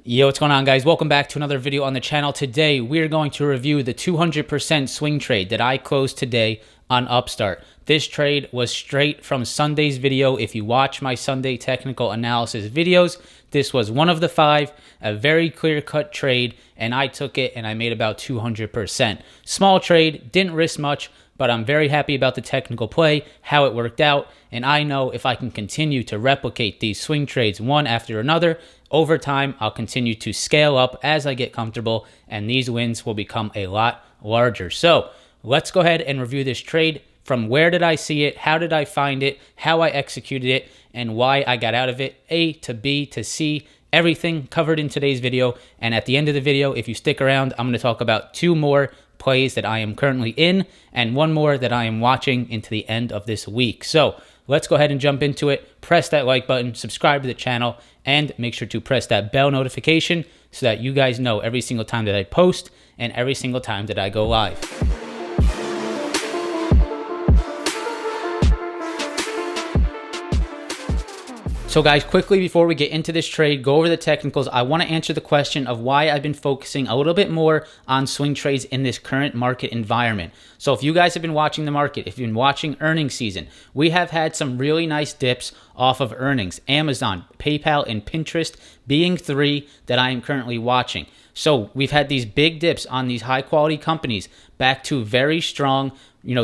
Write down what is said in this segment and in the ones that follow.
Yo, what's going on, guys? Welcome back to another video on the channel. Today, we're going to review the 200% swing trade that I closed today on Upstart. This trade was straight from Sunday's video. If you watch my Sunday technical analysis videos, this was one of the 5, a very clear-cut trade, and I took it and I made about 200%. Small trade, didn't risk much, but I'm very happy about the technical play, how it worked out, and I know if I can continue to replicate these swing trades one after another, over time, I'll continue to scale up as I get comfortable, and these wins will become a lot larger. So let's go ahead and review this trade. From where did I see it? How did I find it? How I executed it? And why I got out of it. A to B to C. Everything covered in today's video. And at the end of the video, if you stick around, I'm going to talk about 2 more plays that I am currently in and 1 more that I am watching into the end of this week. So let's go ahead and jump into it. Press that like button, subscribe to the channel, and make sure to press that bell notification so that you guys know every single time that I post and every single time that I go live. So guys, quickly before we get into this trade, go over the technicals, I want to answer the question of why I've been focusing a little bit more on swing trades in this current market environment. So if you guys have been watching the market, if you've been watching earnings season, we have had some really nice dips off of earnings. Amazon, PayPal, and Pinterest being 3 that I am currently watching. So we've had these big dips on these high quality companies back to very strong,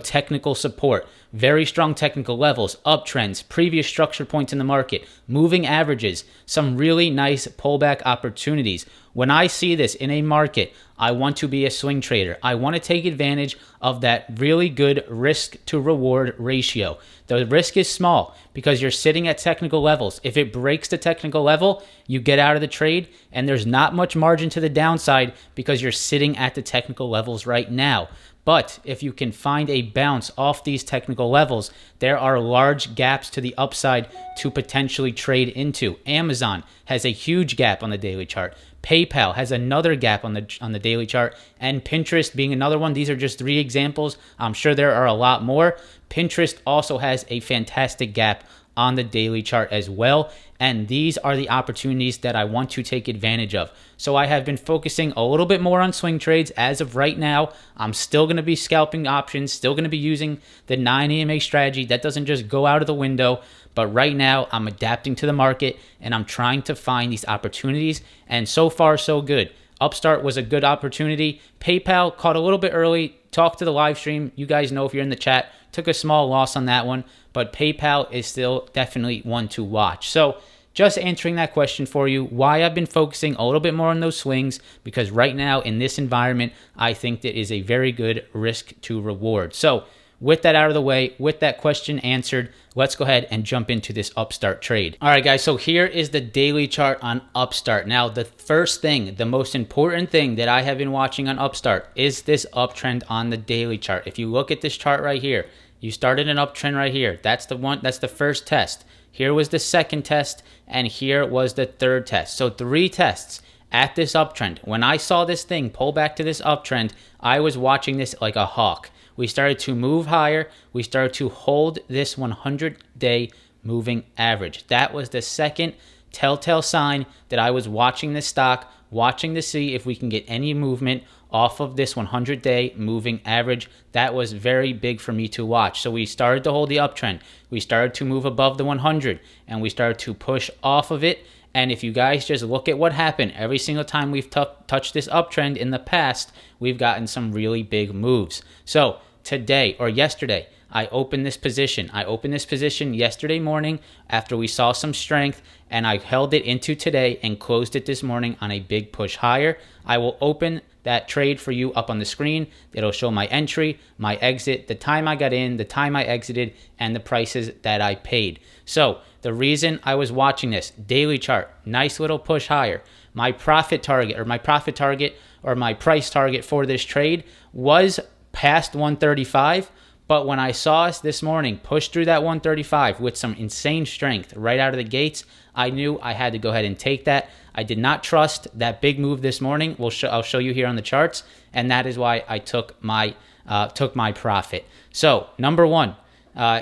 technical support, very strong technical levels, uptrends, previous structure points in the market, moving averages, some really nice pullback opportunities. When I see this in a market, I want to be a swing trader. I want to take advantage of that really good risk to reward ratio. The risk is small because you're sitting at technical levels. If it breaks the technical level, you get out of the trade, and there's not much margin to the downside because you're sitting at the technical levels right now. But if you can find a bounce off these technical levels, there are large gaps to the upside to potentially trade into. Amazon has a huge gap on the daily chart. PayPal has another gap on the daily chart, and Pinterest being another one. These are just 3 examples. I'm sure there are a lot more. Pinterest also has a fantastic gap on the daily chart as well, and these are the opportunities that I want to take advantage of. So I have been focusing a little bit more on swing trades as of right now. I'm still going to be scalping options, still going to be using the 9 EMA strategy. That doesn't just go out of the window, but right now I'm adapting to the market and I'm trying to find these opportunities, and so far so good. Upstart was a good opportunity. PayPal caught a little bit early. Talk to the live stream. You guys know if you're in the chat. Took a small loss on that one, but PayPal is still definitely one to watch. So just answering that question for you, why I've been focusing a little bit more on those swings, because right now in this environment, I think that is a very good risk to reward. So with that out of the way, with that question answered, let's go ahead and jump into this Upstart trade. All right, guys, so here is the daily chart on Upstart. Now, the first thing, the most important thing that I have been watching on Upstart is this uptrend on the daily chart. If you look at this chart right here, you started an uptrend right here. That's the first test. Here was the second test, and here was the third test. So 3 tests at this uptrend. When I saw this thing pull back to this uptrend, I was watching this like a hawk. We started to move higher. We started to hold this 100-day moving average. That was the second telltale sign that I was watching this stock, watching to see if we can get any movement off of this 100-day moving average. That was very big for me to watch. So we started to hold the uptrend. We started to move above the 100, and we started to push off of it. And if you guys just look at what happened, every single time we've touched this uptrend in the past, we've gotten some really big moves. So today or yesterday, I opened this position. I opened this position yesterday morning after we saw some strength, and I held it into today and closed it this morning on a big push higher. I will open that trade for you up on the screen. It'll show my entry, my exit, the time I got in, the time I exited, and the prices that I paid. So the reason I was watching this daily chart, nice little push higher. My profit target or my price target for this trade was past 135. But when I saw us this morning push through that 135 with some insane strength right out of the gates, I knew I had to go ahead and take that. I did not trust that big move this morning. I'll show you here on the charts, and that is why I took my profit. So number one,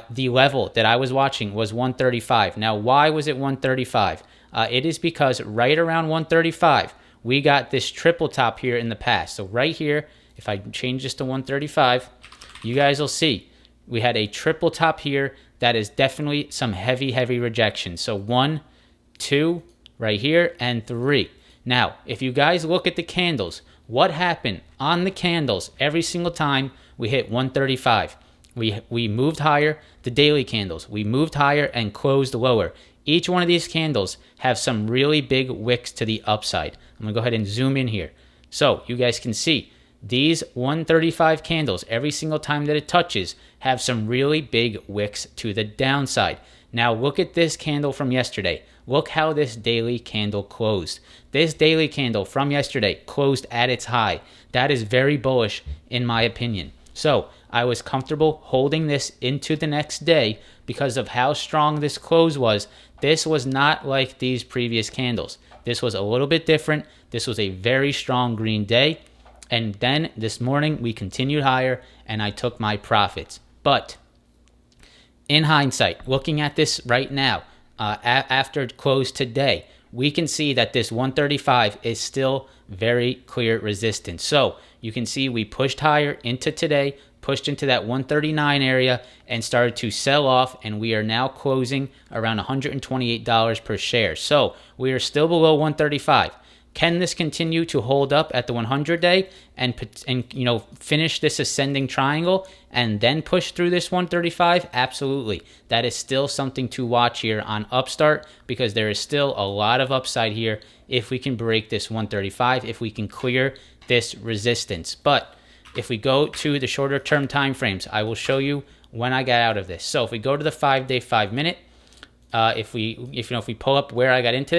the level that I was watching was 135. Now, why was it 135? It is because right around 135, we got this triple top here in the past. So right here, if I change this to 135, you guys will see we had a triple top here. That is definitely some heavy, heavy rejection. So 1, 2, right here, and 3. Now, if you guys look at the candles, what happened on the candles every single time we hit 135? We moved higher, the daily candles. We moved higher and closed lower. Each one of these candles have some really big wicks to the upside. I'm going to go ahead and zoom in here. So you guys can see these 135 candles, every single time that it touches, have some really big wicks to the downside. Now look at this candle from yesterday. Look how this daily candle closed. This daily candle from yesterday closed at its high. That is very bullish in my opinion. So I was comfortable holding this into the next day because of how strong this close was. This was not like these previous candles. This was a little bit different. This was a very strong green day. And then this morning we continued higher and I took my profits. But in hindsight, looking at this right now, after close today, we can see that this 135 is still very clear resistance. So you can see we pushed higher into today, pushed into that 139 area and started to sell off, and we are now closing around $128 per share. So we are still below 135. Can this continue to hold up at the 100-day and finish this ascending triangle and then push through this 135? Absolutely. That is still something to watch here on Upstart because there is still a lot of upside here if we can break this 135, if we can clear this resistance. But if we go to the shorter term time frames, I will show you when I got out of this. So if we go to the 5-day, 5-minute, if we pull up where I got into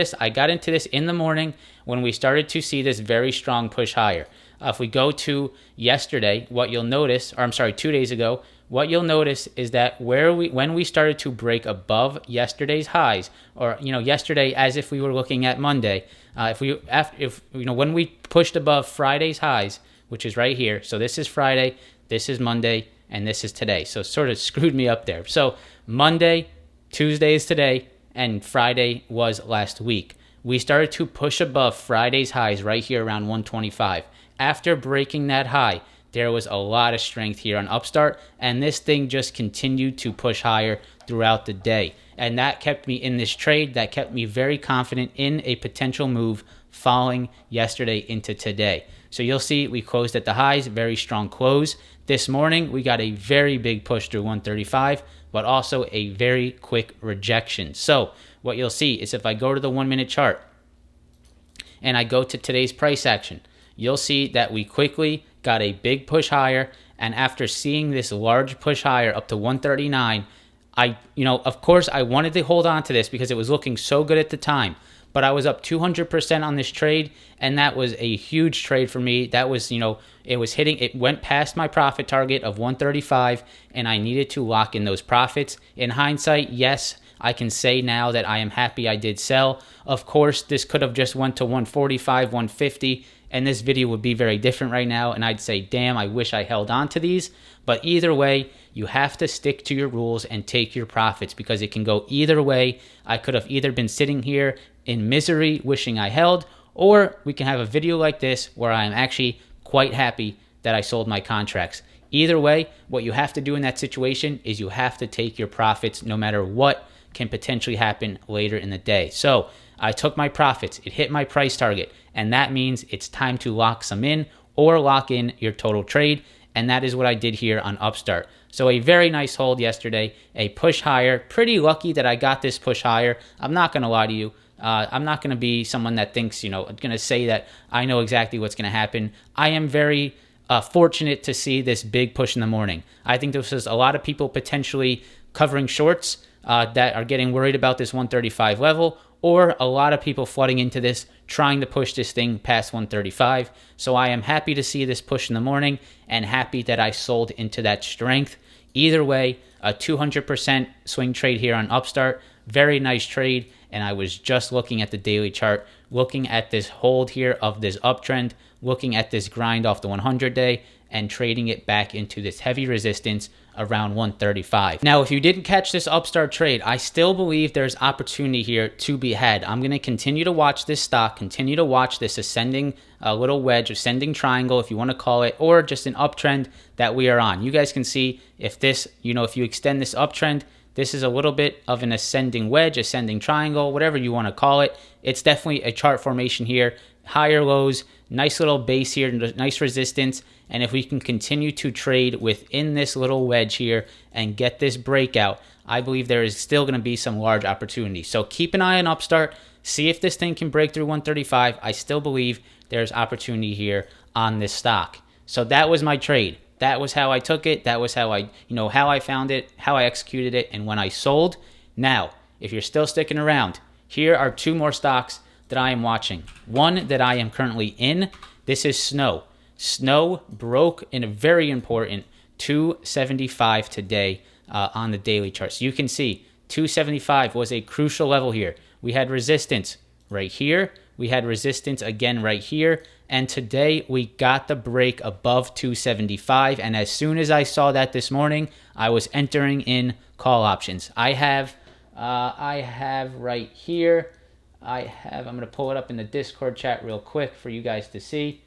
this in the morning when we started to see this very strong push higher. If we go to yesterday, what you'll notice, 2 days ago, what you'll notice is that when we started to break above yesterday's highs, or yesterday as if we were looking at Monday, when we pushed above Friday's highs, which is right here. So this is Friday, this is Monday, and this is today. So it sort of screwed me up there. So Monday, Tuesday is today, and Friday was last week. We started to push above Friday's highs right here around 125. After breaking that high, there was a lot of strength here on Upstart, and this thing just continued to push higher throughout the day. And that kept me in this trade. That kept me very confident in a potential move following yesterday into today. So you'll see we closed at the highs, very strong close. This morning, we got a very big push through 135, but also a very quick rejection. So what you'll see is if I go to the 1-minute chart and I go to today's price action, you'll see that we quickly got a big push higher. And after seeing this large push higher up to 139, of course, I wanted to hold on to this because it was looking so good at the time. But I was up 200% on this trade, and that was a huge trade for me. That was, it went past my profit target of 135, and I needed to lock in those profits. In hindsight, yes, I can say now that I am happy I did sell. Of course, this could have just went to 145, 150, and this video would be very different right now, and I'd say, damn, I wish I held on to these. But either way, you have to stick to your rules and take your profits because it can go either way. I could have either been sitting here in misery wishing I held, or we can have a video like this where I am actually quite happy that I sold my contracts. Either way, what you have to do in that situation is you have to take your profits no matter what can potentially happen later in the day. So I took my profits, it hit my price target, and that means it's time to lock some in or lock in your total trade, and that is what I did here on Upstart. So a very nice hold yesterday, a push higher. Pretty lucky that I got this push higher. I'm not going to lie to you. I'm not going to be someone that thinks, going to say that I know exactly what's going to happen. I am very fortunate to see this big push in the morning. I think this is a lot of people potentially covering shorts that are getting worried about this 135 level, or a lot of people flooding into this, trying to push this thing past 135. So I am happy to see this push in the morning and happy that I sold into that strength. Either way, a 200% swing trade here on Upstart. Very nice trade. And I was just looking at the daily chart, looking at this hold here of this uptrend, looking at this grind off the 100-day, and trading it back into this heavy resistance around 135. Now, if you didn't catch this upstart trade, I still believe there's opportunity here to be had. I'm going to continue to watch this stock, continue to watch this ascending little wedge, ascending triangle, if you want to call it, or just an uptrend that we are on. You guys can see if this, if you extend this uptrend, this is a little bit of an ascending wedge, ascending triangle, whatever you want to call it. It's definitely a chart formation here. Higher lows, nice little base here, nice resistance. And if we can continue to trade within this little wedge here and get this breakout, I believe there is still going to be some large opportunity. So keep an eye on Upstart. See if this thing can break through 135. I still believe there's opportunity here on this stock. So that was my trade. That was how I took it. That was how I found it, how I executed it, and when I sold. Now, if you're still sticking around, here are two more stocks that I am watching. One that I am currently in. This is Snow. Snow broke in a very important 275 today on the daily chart. So you can see 275 was a crucial level here. We had resistance right here. We had resistance again right here. And today we got the break above 275. And as soon as I saw that this morning, I was entering in call options. I have right here. I'm going to pull it up in the Discord chat real quick for you guys to see.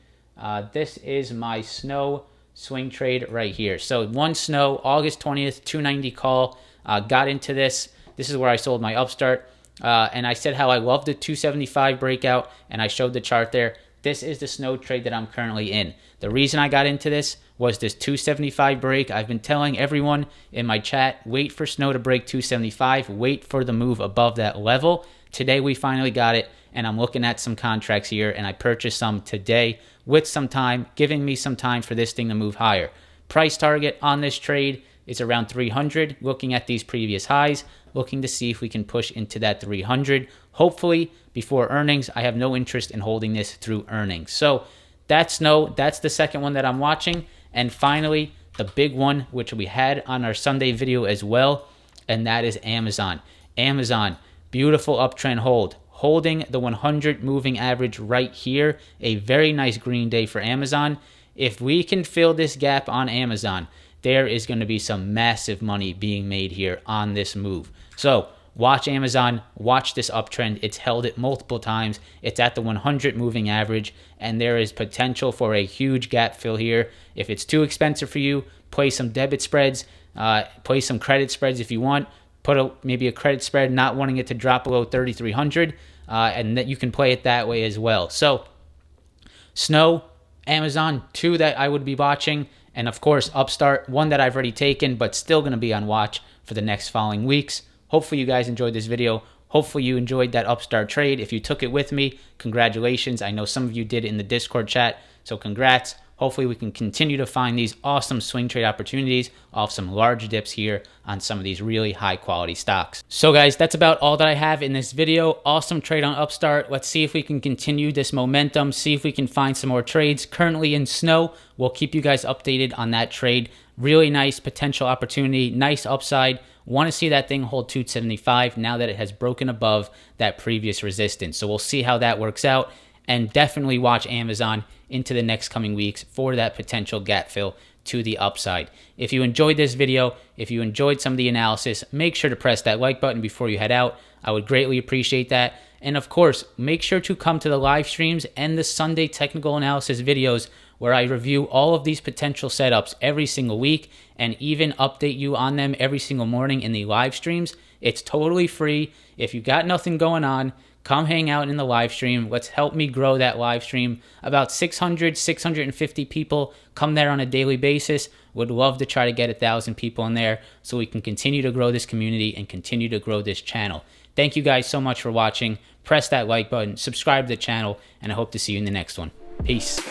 This is my Snow swing trade right here. So one Snow, August 20th, 290 call. Got into this. This is where I sold my Upstart. And I said how I love the 275 breakout, and I showed the chart there. This is the Snow trade that I'm currently in. The reason I got into this was this 275 break. I've been telling everyone in my chat, wait for Snow to break 275. Wait for the move above that level. Today we finally got it, and I'm looking at some contracts here, and I purchased some today with some time, giving me some time for this thing to move higher. Price target on this trade is around 300, looking at these previous highs, looking to see if we can push into that 300. Hopefully, before earnings. I have no interest in holding this through earnings. So that's the second one that I'm watching. And finally, the big one, which we had on our Sunday video as well, and that is Amazon. Amazon, beautiful uptrend hold. Holding the 100 moving average right here. A very nice green day for Amazon. If we can fill this gap on Amazon, there is going to be some massive money being made here on this move. So watch Amazon, watch this uptrend. It's held it multiple times. It's at the 100 moving average, and there is potential for a huge gap fill here. If it's too expensive for you, play some debit spreads, play some credit spreads if you want. Put maybe a credit spread, not wanting it to drop below 3,300, and that you can play it that way as well. So Snow, Amazon, two that I would be watching. And of course, Upstart, one that I've already taken, but still going to be on watch for the next following weeks. Hopefully you guys enjoyed this video. Hopefully you enjoyed that Upstart trade. If you took it with me, congratulations. I know some of you did in the Discord chat, so congrats. Hopefully we can continue to find these awesome swing trade opportunities off some large dips here on some of these really high quality stocks. So guys, that's about all that I have in this video. Awesome trade on Upstart. Let's see if we can continue this momentum, see if we can find some more trades. Currently in Snow, we'll keep you guys updated on that trade. Really nice potential opportunity, nice upside. Want to see that thing hold 275 now that it has broken above that previous resistance. So we'll see how that works out. And definitely watch Amazon into the next coming weeks for that potential gap fill to the upside. If you enjoyed this video, if you enjoyed some of the analysis, make sure to press that like button before you head out. I would greatly appreciate that. And of course, make sure to come to the live streams and the Sunday technical analysis videos where I review all of these potential setups every single week and even update you on them every single morning in the live streams. It's totally free. If you got nothing going on, come hang out in the live stream. Let's help me grow that live stream. About 650 people come there on a daily basis. Would love to try to get 1,000 people in there so we can continue to grow this community and continue to grow this channel. Thank you guys so much for watching. Press that like button, subscribe to the channel, and I hope to see you in the next one. Peace.